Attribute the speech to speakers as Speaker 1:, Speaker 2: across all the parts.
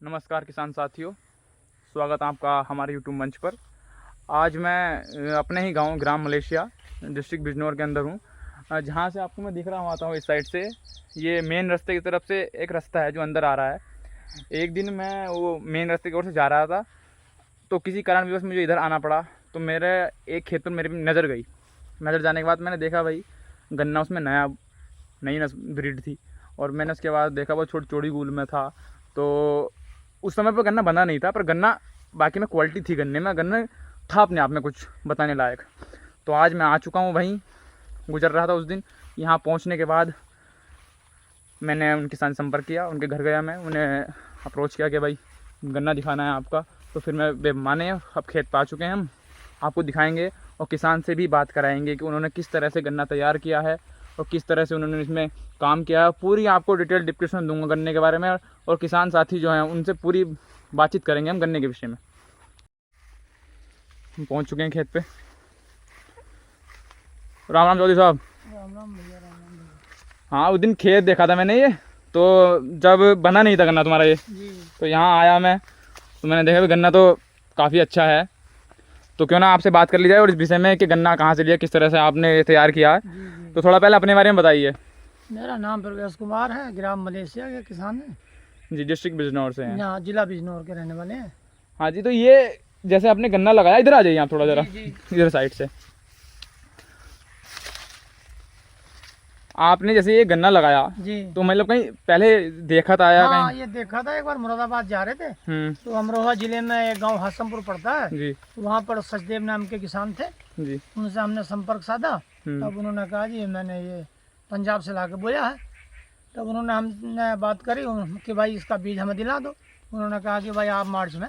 Speaker 1: नमस्कार किसान साथियों, स्वागत है आपका हमारे यूट्यूब मंच पर। आज मैं अपने ही गांव ग्राम मलेशिया डिस्ट्रिक्ट बिजनौर के अंदर हूं, जहां से आपको मैं दिख रहा हूँ आता हूँ इस साइड से। ये मेन रास्ते की तरफ से एक रास्ता है जो अंदर आ रहा है। एक दिन मैं वो मेन रास्ते की ओर से जा रहा था तो किसी कारणवश मुझे इधर आना पड़ा, तो मेरे एक खेत पर मेरी नज़र गई। नज़र जाने के बाद मैंने देखा भाई गन्ना उसमें नई ब्रीड थी, और मैंने उसके बाद देखा वो चौड़ी गूल में था। तो उस समय पर गन्ना बंधा नहीं था, पर गन्ना बाकी में क्वालिटी थी, गन्ना था अपने आप में कुछ बताने लायक। तो आज मैं आ चुका हूँ, वहीं गुजर रहा था उस दिन। यहाँ पहुँचने के बाद मैंने उनके साथ संपर्क किया, उनके घर गया, मैं उन्हें अप्रोच किया कि भाई गन्ना दिखाना है आपका। तो फिर मैं माने अब खेत पा चुके हैं, हम आपको दिखाएंगे और किसान से भी बात कराएंगे कि उन्होंने किस तरह से गन्ना तैयार किया है और किस तरह से उन्होंने इसमें काम किया है। पूरी आपको डिटेल डिस्क्रिप्शन दूंगा गन्ने के बारे में, और किसान साथी जो हैं उनसे पूरी बातचीत करेंगे हम गन्ने के विषय में। हम पहुंच चुके हैं खेत पे। राम राम चौधरी साहब।
Speaker 2: राम राम भैया, राम राम भैया।
Speaker 1: हाँ, उस दिन खेत देखा था मैंने, ये तो जब बना नहीं था गन्ना तुम्हारा ये,
Speaker 2: जी
Speaker 1: तो यहाँ आया मैं, तो मैंने देखा कि गन्ना तो काफ़ी अच्छा है। तो क्यों ना आपसे बात कर ली जाए और इस विषय में कि गन्ना कहाँ से लिया, किस तरह से आपने ये तैयार किया है।
Speaker 2: जी।
Speaker 1: तो थोड़ा पहले अपने बारे में बताइए।
Speaker 2: मेरा नाम प्रवेश कुमार है, ग्राम मलेशिया के किसान हैं।
Speaker 1: जी, डिस्ट्रिक्ट बिजनौर से हैं।
Speaker 2: यहाँ जिला बिजनौर के रहने वाले हैं।
Speaker 1: हाँ जी, तो ये जैसे आपने गन्ना लगाया, इधर आ जाइए आप थोड़ा ज़रा,
Speaker 2: जी।
Speaker 1: इधर साइड से। आपने जैसे ये गन्ना लगाया
Speaker 2: जी
Speaker 1: तो मतलब कहीं पहले देखा था या
Speaker 2: हाँ,
Speaker 1: कहीं?
Speaker 2: ये देखा था, एक बार मुरादाबाद जा रहे थे
Speaker 1: हम्म।
Speaker 2: तो अमरोहा जिले में एक गांव हासमपुर पड़ता है,
Speaker 1: जी
Speaker 2: तो वहाँ पर सचदेव नाम के किसान थे।
Speaker 1: जी।
Speaker 2: उनसे हमने संपर्क साधा। तब उन्होंने कहा जी मैंने ये पंजाब से ला के बोया है। तब उन्होंने हमने बात करी कि भाई इसका बीज हमें दिला दो। उन्होंने कहा कि भाई आप मार्च में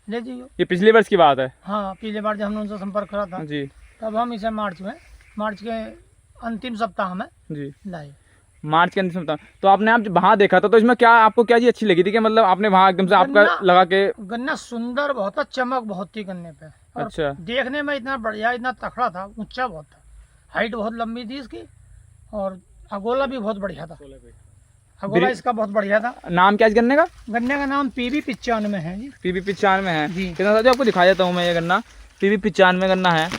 Speaker 2: ले जाइए।
Speaker 1: ये पिछले वर्ष की बात है?
Speaker 2: हाँ, पिछले बार जब हमने उनसे संपर्क करा था
Speaker 1: जी
Speaker 2: तब हम इसे मार्च के अंतिम सप्ताह में
Speaker 1: जी।
Speaker 2: लाए।
Speaker 1: मार्च के अंतिम सप्ताह। तो आपने आप वहाँ देखा था, तो इसमें क्या आपको क्या चीज़ अच्छी लगी थी कि मतलब आपने वहाँ एकदम से आपका लगा के?
Speaker 2: गन्ना सुंदर बहुत था, चमक बहुत थी गन्ने पे, और
Speaker 1: अच्छा।
Speaker 2: देखने में इतना बढ़िया, इतना तकड़ा था, ऊंचा बहुत था, हाइट बहुत लंबी थी इसकी, और अगोला भी बहुत बढ़िया था। अगोला इसका बहुत बढ़िया था।
Speaker 1: नाम क्या है इस गन्ने का?
Speaker 2: गन्ने का नाम PB 95 है जी।
Speaker 1: PB 95 है
Speaker 2: जी।
Speaker 1: कितना साथियों, आपको दिखा देता हूँ मैं। ये गन्ना PB 95 गन्ना है,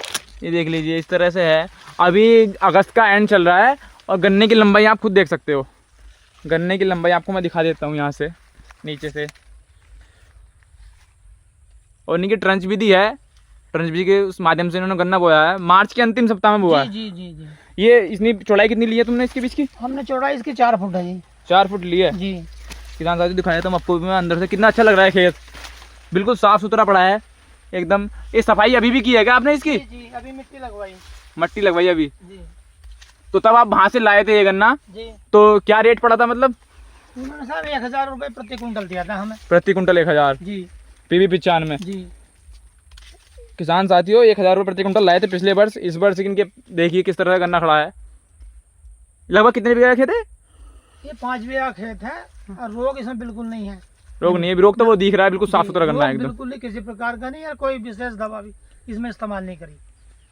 Speaker 1: ये देख लीजिए इस तरह से है। अभी अगस्त का एंड चल रहा है और गन्ने की लंबाई आप खुद देख सकते हो। गन्ने की लंबाई आपको मैं दिखा देता हूँ यहाँ से नीचे से। और इनकी ट्रंच विधि है, ट्रंच विधि के उस माध्यम से इन्होंने गन्ना बोया है। मार्च के अंतिम सप्ताह में बोया है।
Speaker 2: जी जी जी जी।
Speaker 1: ये इतनी चौड़ाई कितनी ली है तुमने इसके बीच की?
Speaker 2: हमने चौड़ाई इसकी 4 फुट है जी।
Speaker 1: 4 फुट ली है
Speaker 2: जी।
Speaker 1: किसान साथी, दिखाया तो आपको मैं अंदर से। कितना अच्छा लग रहा है खेत, बिल्कुल साफ सुथरा पड़ा है एकदम। ये सफाई अभी भी की है क्या आपने इसकी?
Speaker 2: जी, अभी मिट्टी लगवाई।
Speaker 1: मट्टी लगवाई अभी?
Speaker 2: जी
Speaker 1: तो तब आप वहाँ से लाए थे ये गन्ना,
Speaker 2: जी।
Speaker 1: तो क्या रेट पड़ा था? मतलब
Speaker 2: उन्होंने साहब 1000 रुपये प्रति कुंटल दिया था हमें।
Speaker 1: प्रति कुंटल 1000?
Speaker 2: जी
Speaker 1: PB 95
Speaker 2: जी।
Speaker 1: किसान साथियों 1000 रुपये प्रति कुंटल लाए थे पिछले वर्ष। इस वर्ष इनके देखिए किस तरह का गन्ना खड़ा है। लगभग कितने बीघा खेत है?
Speaker 2: ये 5 बीघा खेत है, और रोग इसमें बिल्कुल नहीं है।
Speaker 1: रोग नहीं है? रोग तो वो दिख रहा है, बिल्कुल साफ सुथरा गन्ना है
Speaker 2: रोग
Speaker 1: एकदम।
Speaker 2: बिल्कुल नहीं, किसी प्रकार का नहीं, और कोई विशेष दवा भी इसमें इस्तेमाल नहीं करी।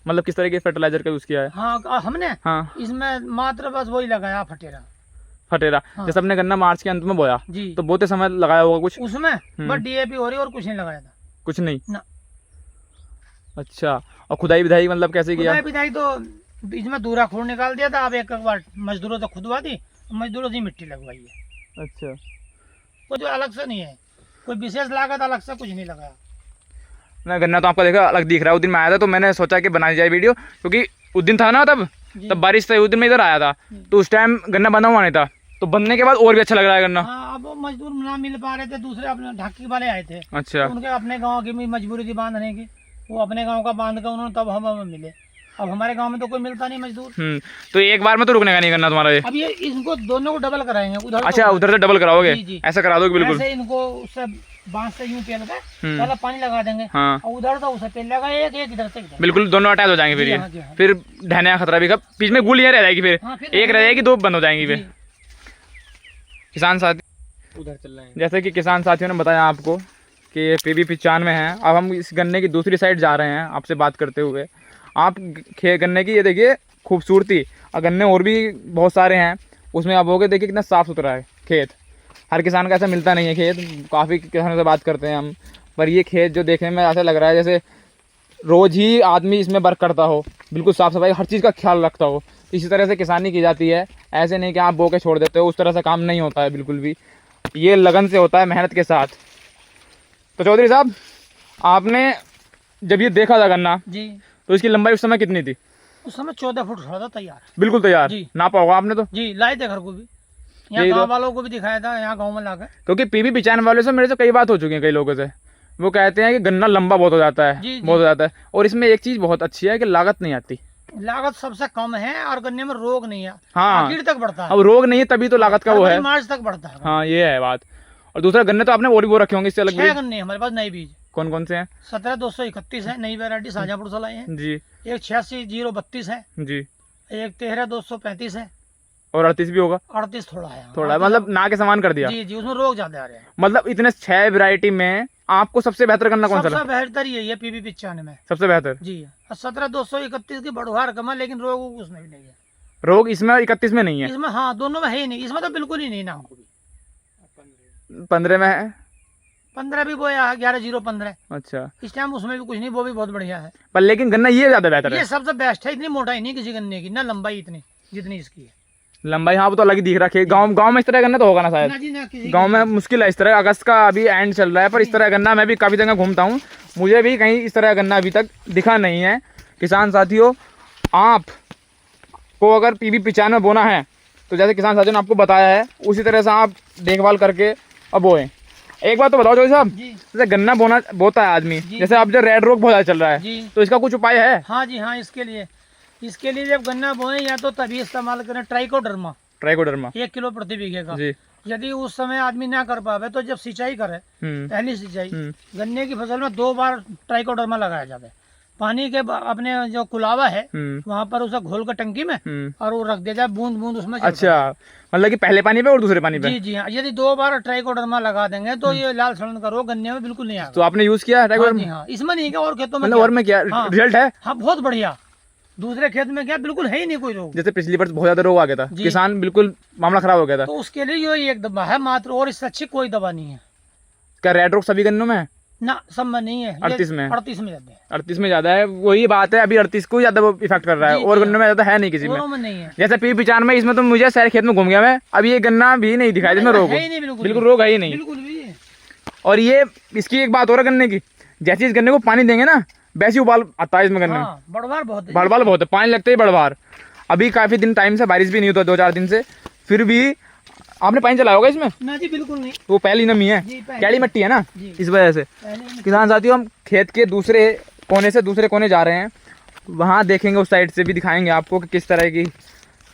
Speaker 1: मतलब किस तरह के फर्टिलाइजर का यूज किया है?
Speaker 2: हाँ, हमने
Speaker 1: हाँ,
Speaker 2: इसमें मात्र बस वही लगाया, फटेरा।
Speaker 1: फटेरा।
Speaker 2: हाँ।
Speaker 1: जैसे अपने गन्ना मार्च के अंत में बोया
Speaker 2: जी।
Speaker 1: तो बोते समय लगाया होगा कुछ?
Speaker 2: उसमें बस DAP हो रही और कुछ नहीं लगाया था।
Speaker 1: कुछ नहीं
Speaker 2: ना।
Speaker 1: अच्छा, और खुदाई विधाई मतलब कैसे किया?
Speaker 2: खुदाई पिदाई तो बीच में दूरा खोड़ निकाल दिया था। अब एक बार मजदूरों से खुदवा दी, मजदूरों से मिट्टी लगवाई है।
Speaker 1: अच्छा।
Speaker 2: कुछ अलग से नहीं है, कोई विशेष लागत अलग से कुछ नहीं लगाया।
Speaker 1: ना, गन्ना तो आपका देखा अलग दिख रहा है। उस दिन मैं आया था तो मैंने सोचा कि बनाई जाए वीडियो, क्योंकि उस दिन था ना तब बारिश थी, उस दिन मैं इधर आया था तो उस टाइम गन्ना बना हुआ नहीं था। तो बनने के बाद और भी अच्छा लग रहा है गन्ना।
Speaker 2: हाँ, अब वो मजदूर ना मिल पा रहे थे, दूसरे अपने ढाकी वाले आए थे।
Speaker 1: अच्छा।
Speaker 2: तो उनके अपने गांव की भी मजबूरी थी बांधने की, वो अपने गांव का बांध कर उन्होंने तब हमें मिले। अब हमारे गांव में तो कोई मिलता नहीं मजदूर।
Speaker 1: तो एक बार में तो रुकने का नहीं गन्ना तुम्हारा ये?
Speaker 2: अब ये इनको दोनों को डबल कराएंगे उधर।
Speaker 1: अच्छा, उधर से डबल कराओगे?
Speaker 2: जी, जी।
Speaker 1: ऐसा करा दोगे बिल्कुल?
Speaker 2: ऐसे इनको उससे बांस से यूं पेल के पहले पानी लगा देंगे।
Speaker 1: हाँ,
Speaker 2: और उधर तो उसे पेल लगा, एक एक इधर से इधर।
Speaker 1: बिल्कुल दोनों अटैच हो जाएंगे फिर
Speaker 2: जी
Speaker 1: ये।
Speaker 2: हाँ, जी हाँ।
Speaker 1: फिर ढहने का खतरा भी कब, बीच में गुलियां रह जाएगी फिर।
Speaker 2: हाँ, फिर
Speaker 1: एक रह जाएगी, 2 बंद हो जाएंगी फिर।
Speaker 2: जी।
Speaker 1: किसान साथी
Speaker 2: उधर चल रहे हैं।
Speaker 1: जैसे कि किसान साथियों ने बताया आपको कि ये PB 95 है। अब हम इस गन्ने की दूसरी साइड जा रहे हैं आपसे बात करते हुए। आप गन्ने की ये देखिए खूबसूरती, और गन्ने और भी बहुत सारे हैं उसमें। आप होगे देखिए कितना साफ़ सुथरा है खेत। हर किसान का ऐसा मिलता नहीं है खेत, काफ़ी किसानों से बात करते हैं हम, पर ये खेत जो देखने में ऐसा लग रहा है जैसे रोज़ ही आदमी इसमें वर्क करता हो, बिल्कुल साफ़ सफाई हर चीज़ का ख्याल रखता हो। इसी तरह से किसानी की जाती है, ऐसे नहीं कि आप बो के छोड़ देते हो, उस तरह से काम नहीं होता है बिल्कुल भी, ये लगन से होता है, मेहनत के साथ। तो चौधरी साहब, आपने जब ये देखा था गन्ना
Speaker 2: जी,
Speaker 1: तो इसकी लंबाई उस समय कितनी थी?
Speaker 2: उस समय 14 फुट खड़ा था तैयार,
Speaker 1: बिल्कुल तैयार
Speaker 2: जी।
Speaker 1: नापा होगा आपने तो?
Speaker 2: जी, लाए थे घर को भी, यहाँ
Speaker 1: यही तो।
Speaker 2: गाँव वालों को भी दिखाया था, यहाँ गाँव में लाकर।
Speaker 1: क्योंकि पीवी पिचान वालों से मेरे से कई बात हो चुकी है कई लोगों से, वो कहते हैं कि गन्ना लंबा बहुत हो जाता है,
Speaker 2: जी, जी।
Speaker 1: बहुत हो जाता है। और इसमें एक चीज़ बहुत अच्छी है कि लागत नहीं आती।
Speaker 2: लागत सबसे कम है और गन्ने में रोग नहीं है,
Speaker 1: हाँ,
Speaker 2: आखिर तक बढ़ता है,
Speaker 1: अब रोग नहीं है तभी तो लागत का वो है।
Speaker 2: फरवरी मार्च तक बढ़ता है।
Speaker 1: हाँ, ये है बात। और दूसरा गन्ने तो आपने और भी वो रखे होंगे इससे अलग
Speaker 2: 6
Speaker 1: भी?
Speaker 2: गन्ने हमारे पास नए बीज,
Speaker 1: कौन कौन से हैं?
Speaker 2: 17-231 है नई वैरायटी शाजापुर से लाए हैं,
Speaker 1: जी
Speaker 2: एक 86-032 है,
Speaker 1: जी।
Speaker 2: एक 13-235 है,
Speaker 1: और 38 भी होगा?
Speaker 2: 38 थोड़ा है,
Speaker 1: थोड़ा मतलब ना के समान कर दिया।
Speaker 2: जी जी, उसमें रोग ज्यादा आ रहे हैं।
Speaker 1: मतलब इतने 6 वैरायटी में आपको सबसे बेहतर गन्ना कौन सा
Speaker 2: सबसे
Speaker 1: लगा?
Speaker 2: बेहतर यही है PB 95 में
Speaker 1: सबसे बेहतर
Speaker 2: जी। 17-231 की बढ़वार कम है, लेकिन रोग उसमें भी नहीं है।
Speaker 1: रोग इसमें और 31 में नहीं है?
Speaker 2: इसमें हाँ, दोनों में है ही नहीं, इसमें तो बिल्कुल ही नहीं ना हमको भी।
Speaker 1: 15 में है?
Speaker 2: 15 भी बोया है, 11-0-15
Speaker 1: अच्छा,
Speaker 2: इस टाइम उसमें भी कुछ नहीं, वो भी बहुत बढ़िया है।
Speaker 1: पर लेकिन गन्ना ये ज्यादा बेहतर
Speaker 2: ये
Speaker 1: है।
Speaker 2: सबसे बेस्ट है, इतनी मोटाई नहीं किसी गन्ने की, ना लंबाई इतनी जितनी इसकी है।
Speaker 1: लंबाई हाँ वो तो अलग ही दिख रहा है। गाँव में इस तरह गन्ना तो होगा ना
Speaker 2: ना
Speaker 1: शायद?
Speaker 2: जी ना, किसी
Speaker 1: गांव में मुश्किल है इस तरह। अगस्त का अभी एंड चल रहा है, पर इस तरह गन्ना मैं भी काफ़ी जगह घूमता हूँ, मुझे भी कहीं इस तरह गन्ना अभी तक दिखा नहीं है। किसान साथियों, आप को अगर PB 95 बोना है तो जैसे किसान साथियों ने आपको बताया है उसी तरह से आप देखभाल करके अब बोएं। एक बात तो बताओ चौधरी साहब,
Speaker 2: जी
Speaker 1: जैसे गन्ना बोता है आदमी,
Speaker 2: जी,
Speaker 1: जैसे अब जो रेड रोग बहुत ज़्यादा चल रहा है,
Speaker 2: जी।
Speaker 1: तो इसका कुछ उपाय है?
Speaker 2: हाँ जी हाँ, इसके लिए जब गन्ना बोए या तो तभी इस्तेमाल करें ट्राइकोडर्मा,
Speaker 1: ट्राइकोडर्मा
Speaker 2: 1 किलो प्रति बीघे का।
Speaker 1: जी।
Speaker 2: यदि उस समय आदमी ना कर पावे तो जब सिंचाई करे, पहली सिंचाई, गन्ने की फसल में 2 बार ट्राइकोडर्मा लगाया जाता है। पानी के अपने जो कुलावा है वहाँ पर उसे घोल कर टंकी में और वो रख दिया जाए, बूंद बूंद उसमें चलता
Speaker 1: अच्छा, मतलब कि पहले पानी पे और दूसरे पानी पे?
Speaker 2: जी जी हाँ। यदि 2 बार ट्राइकोडर्मा लगा देंगे तो ये लाल सड़न का रोग गन्ने में बिल्कुल नहीं आएगा।
Speaker 1: तो आपने यूज किया
Speaker 2: हाँ
Speaker 1: ट्राइकोडर्मा?
Speaker 2: जी हाँ, इसमें नहीं क्या, और खेतों में
Speaker 1: मतलब और में क्या
Speaker 2: हाँ।
Speaker 1: रिजल्ट है?
Speaker 2: हाँ बहुत बढ़िया, दूसरे खेत में क्या बिल्कुल है ही नहीं कोई रोग।
Speaker 1: जैसे पिछली बार बहुत ज्यादा रोग आ गया था,
Speaker 2: जी।
Speaker 1: किसान बिल्कुल मामला खराब हो गया था।
Speaker 2: तो उसके लिए ये एक दवा है मात्र, और इससे अच्छी कोई दवा नहीं है।
Speaker 1: क्या रेड रोग सभी गन्नों में है?
Speaker 2: ना, सब में नहीं है।
Speaker 1: 38 में?
Speaker 2: 38 में ज्यादा है।
Speaker 1: 38 में ज्यादा है, वही बात है, अभी 38 को ज्यादा वो इफेक्ट कर रहा है,
Speaker 2: जी,
Speaker 1: और
Speaker 2: जी,
Speaker 1: गन्नों में ज्यादा है नहीं किसी में।
Speaker 2: दोनों में नहीं है।
Speaker 1: जैसे PB 95 इसमें तो मुझे सारे खेत में घूम गया मैं, अभी ये गन्ना भी नहीं दिखाई जिसमें रोग
Speaker 2: है ही नहीं,
Speaker 1: बिल्कुल रोग है ही नहीं।
Speaker 2: बिल्कुल भी।
Speaker 1: और ये इसकी एक बात और है गन्ने की, जैसे इस गन्ने को पानी देंगे ना वैसे उबाल आता है इसमें गन्ने में।
Speaker 2: हाँ, बढ़वार बहुत है।
Speaker 1: बढ़वाल बहुत है, पानी लगते ही बढ़वार। अभी काफी दिन टाइम से बारिश भी नहीं होता, 2-4 दिन से, फिर भी आपने पानी चलाया होगा इसमें?
Speaker 2: ना जी बिल्कुल नहीं।
Speaker 1: वो पहली नमी है,
Speaker 2: जी, पहली।
Speaker 1: कैली मिट्टी है ना,
Speaker 2: जी।
Speaker 1: इस वजह से।
Speaker 2: पहले
Speaker 1: किसान साथियों, हम खेत के दूसरे कोने से दूसरे कोने जा रहे हैं, वहाँ देखेंगे, उस साइड से भी दिखाएंगे आपको कि किस तरह की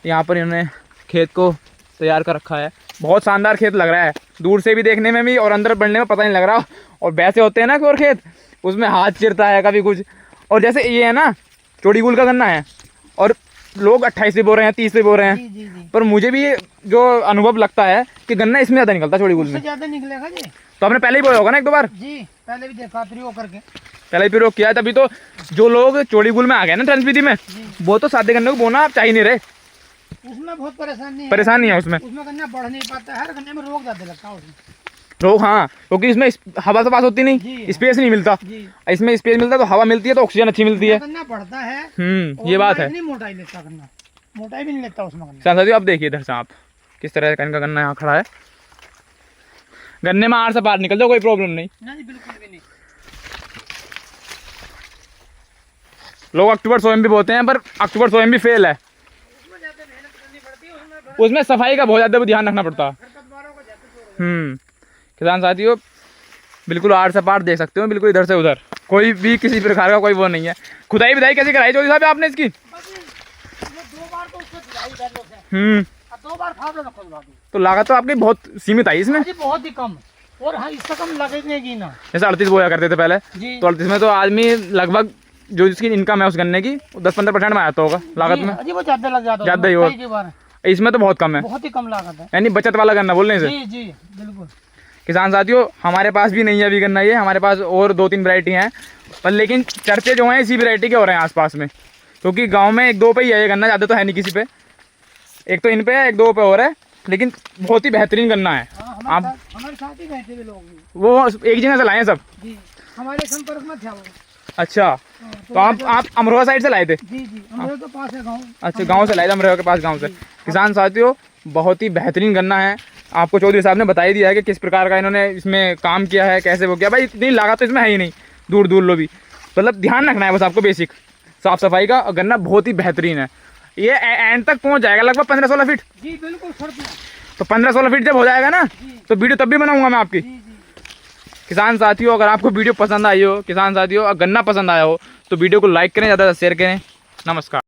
Speaker 1: यहाँ पर इन्होंने खेत को तैयार कर रखा है। बहुत शानदार खेत लग रहा है, दूर से भी देखने में भी और अंदर बढ़ने में पता नहीं लग रहा। और वैसे होते हैं ना कि और खेत उसमें हाथ चिरता है कभी कुछ, और जैसे ये है ना चौड़ीगुल का गन्ना है, और लोग 28 से बो रहे हैं, 30 से बो रहे हैं,
Speaker 2: जी जी जी,
Speaker 1: पर मुझे भी जो अनुभव लगता है कि गन्ना इसमें ज़्यादा निकलता है चौड़ीगुल
Speaker 2: उससे
Speaker 1: में।
Speaker 2: ज्यादा निकलेगा जी।
Speaker 1: तो आपने पहले ही बोया होगा ना 1-2 बार?
Speaker 2: जी, पहले भी देखा प्रयोग करके।
Speaker 1: पहले ही प्रयोग किया है, तभी तो जो लोग चौड़ीगुल में आ गए ना ट्रांसपीडी में, वो तो सादे गन्ने को बोना आप चाह ही नहीं रहे।
Speaker 2: उसमें बहुत परेशानी है।
Speaker 1: परेशानी है उसमें
Speaker 2: गन्ना बढ़ नहीं पाता है, हर गन्ने में रोग ज्यादा लगता है उसमें।
Speaker 1: रोग, हाँ, क्योंकि इसमें हवा से पास होती नहीं,
Speaker 2: जी।
Speaker 1: स्पेस नहीं मिलता।
Speaker 2: जी,
Speaker 1: इसमें स्पेस मिलता है तो हवा मिलती है, तो ऑक्सीजन अच्छी मिलती है।
Speaker 2: गन्ना बढ़ता है।
Speaker 1: ये बात है।
Speaker 2: इतनी मोटाई लेता गन्ना, मोटाई भी नहीं लेता उसमें गन्ना।
Speaker 1: साथ साथियों, आप देखिए इधर से, आप किस तरह का इनका गन्ना यहाँ खड़ा है। गन्ने में आड़ से पार निकल जाओ, कोई प्रॉब्लम नहीं।
Speaker 2: ना जी बिल्कुल भी नहीं।
Speaker 1: लोग अक्टूबर सोयाबीन भी बोते हैं, पर अक्टूबर सोयाबीन भी फेल है,
Speaker 2: उसमें ज्यादा मेहनत करनी पड़ती है, उसमें
Speaker 1: उसमें सफाई का बहुत ज़्यादा ध्यान रखना पड़ता है।
Speaker 2: खरपतवारों का ज्यादा जोर है।
Speaker 1: किसान साथियों, बिल्कुल आड़ से पार देख सकते हो, बिल्कुल इधर से उधर, कोई भी किसी प्रकार का कोई वो नहीं है। खुदाई विदाई कैसी कराई चौधरी साहब आपने इसकी?
Speaker 2: बस ये 2 बार तो उसको खुदाई कर लो से, और 2 बार फावड़ा रखो बाबू।
Speaker 1: तो लागत तो आपकी बहुत सीमित आई इसमें।
Speaker 2: जी बहुत ही कम, और हाँ इससे कम लगेगी ना।
Speaker 1: जैसे 38 बोया करते थे पहले,
Speaker 2: जी,
Speaker 1: तो 38 में तो आदमी लगभग जो जिसकी इनकम है उस गन्ने की 10-15% में आता होगा लागत में।
Speaker 2: जी वो ज्यादा लग जाता है
Speaker 1: ज्यादा ही
Speaker 2: उसमें,
Speaker 1: और।
Speaker 2: कई बार
Speaker 1: इसमें तो बहुत कम है,
Speaker 2: बहुत ही कम लागत है।
Speaker 1: यानी बचत वाला गन्ना बोलने से।
Speaker 2: जी जी बिल्कुल।
Speaker 1: किसान साथियों, हमारे पास भी नहीं है अभी गन्ना ये, हमारे पास और 2-3 वैरायटी हैं, पर लेकिन चर्चे जो हैं इसी वैरायटी के हो रहे हैं आसपास में, क्योंकि गांव में 1-2 पे ही है ये गन्ना, ज़्यादा तो है नहीं किसी पे। एक तो इन पे है, 1-2 पे और है, लेकिन बहुत ही बेहतरीन गन्ना है।
Speaker 2: हाँ,
Speaker 1: आप
Speaker 2: हमारे साथ ही गए थे वे लोग भी।
Speaker 1: वो एक जगह से लाए हैं सब?
Speaker 2: जी, हमारे संपर्क में था वो।
Speaker 1: अच्छा,
Speaker 2: हाँ,
Speaker 1: तो आप अमरोहा साइड से लाए थे?
Speaker 2: जी जी, हमारे तो पास है गाँव।
Speaker 1: अच्छा, गांव से लाए थे, अमरोहा के पास गांव से। किसान साथियों, बहुत ही बेहतरीन गन्ना है। आपको चौधरी साहब ने बता ही दिया है कि किस प्रकार का इन्होंने इसमें काम किया है, कैसे वो किया। भाई इतनी लागत तो इसमें है ही नहीं, दूर दूर लो भी। मतलब ध्यान रखना है बस आपको बेसिक साफ सफाई का। और गन्ना बहुत ही बेहतरीन है। ये एंड तक पहुंच जाएगा लगभग 15-16 फीट।
Speaker 2: जी बिल्कुल सर।
Speaker 1: तो 15-16 फीट जब हो जाएगा ना, तो वीडियो तब भी बनाऊंगा मैं आपकी।
Speaker 2: जी जी।
Speaker 1: किसान साथियों, अगर आपको वीडियो पसंद आई हो, किसान साथियों, अगर गन्ना पसंद आया हो, तो वीडियो को लाइक करें, ज़्यादा से शेयर करें। नमस्कार।